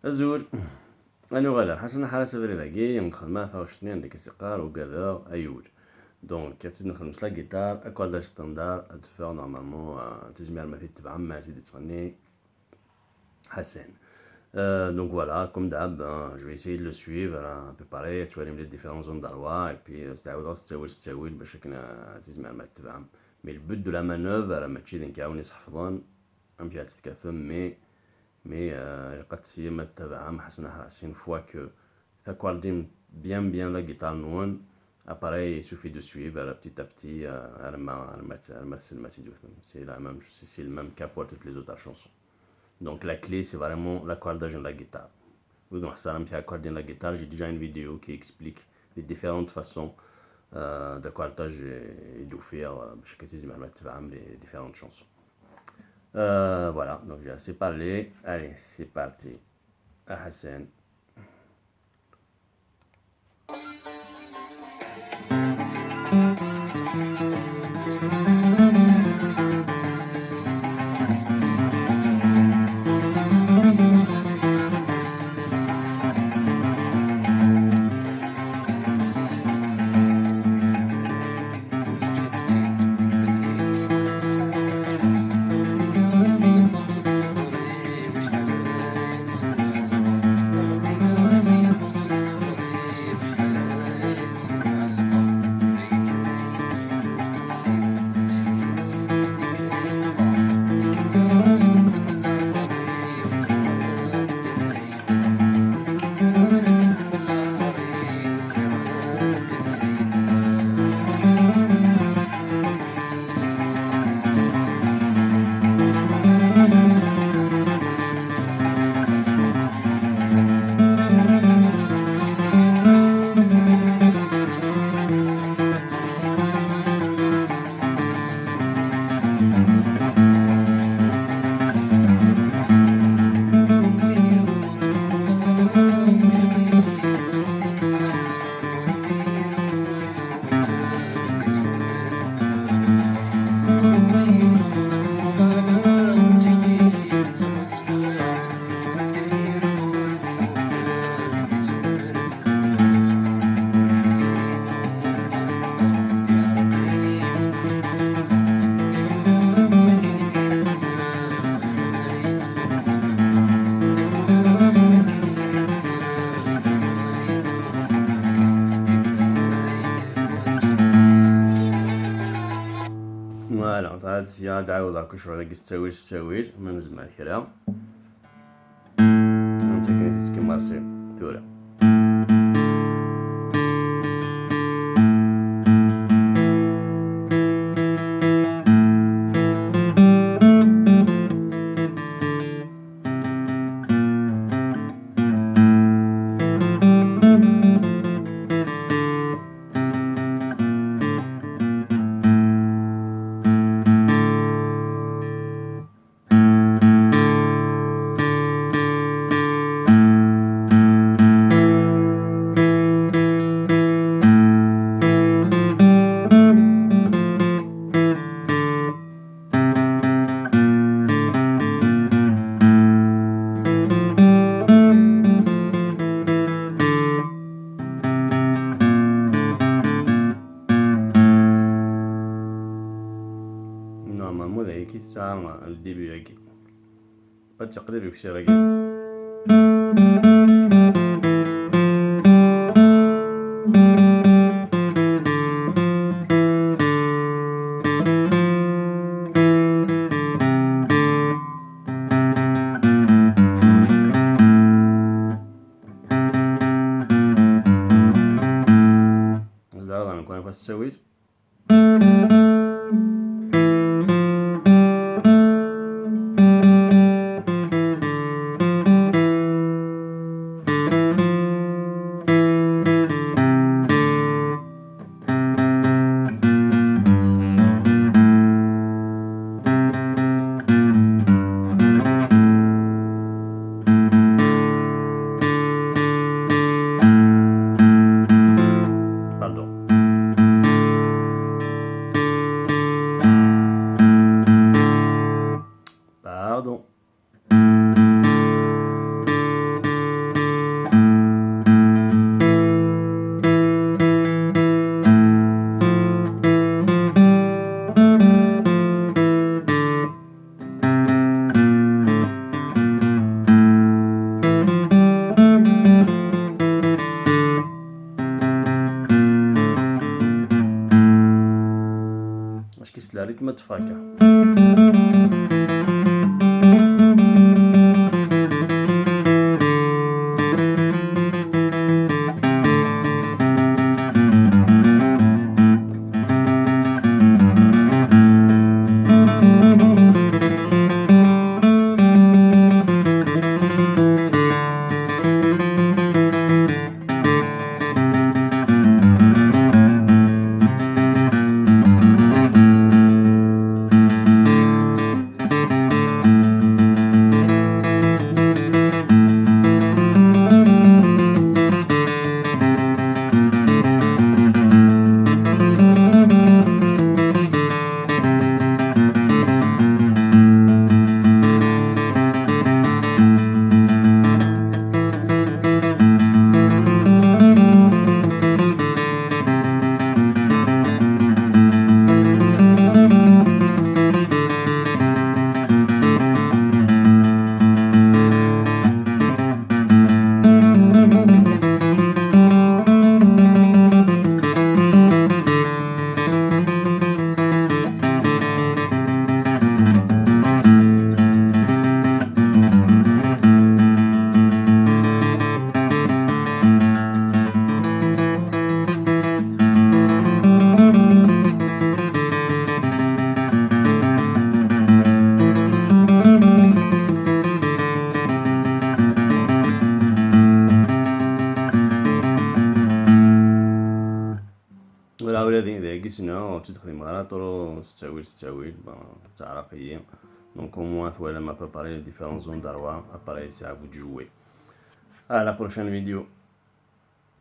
الزوج أنا غالا حسن حرس فريداكي نخدم 24 ديك الثقار وكذا أيول دونك كتزيد نخدم لا جيتار Accordage Standard تفيغ نورمالمون تجميع المثل تبع ما تزيد تغني حسن. Donc voilà, comme d'hab, je vais essayer de le suivre à peu près, tu vois les différentes zones d'alwa et puis تستوي باش تجمع المثل تبعهم. Mais le but de la manœuvre ماشي نكاو يحفظون فيها تتكثم mais قد سيما تبعهم حسن حرس une fois que t'accordes bien la guitare noune. Après, il suffit de suivre petit à petit. C'est le même cas pour toutes les autres chansons. Donc la clé, c'est vraiment l'accordage de la guitare. Donc ça, accorder la guitare, j'ai déjà une vidéo qui explique les différentes façons d'accordage et de faire les différentes chansons. Voilà, donc j'ai assez parlé. Allez, c'est parti. À Hacene. فوالا هاد السيارة تعاود هاكا شغل تستويج ما نزمر كرا نمشي كنزيد كيما راسي تورا نورمالمون هيك الساعة الديبي هيك بالتقريب يكشي راكي زعما غنكون فاش سويت pardon متفاكة. ولا ولادي إذا قسنا تدخل على طرو ستاويل تعرف هي donc au moins voilà m'a préparé les différentes zones d'arwa appareil c'est à vous de jouer à la prochaine vidéo.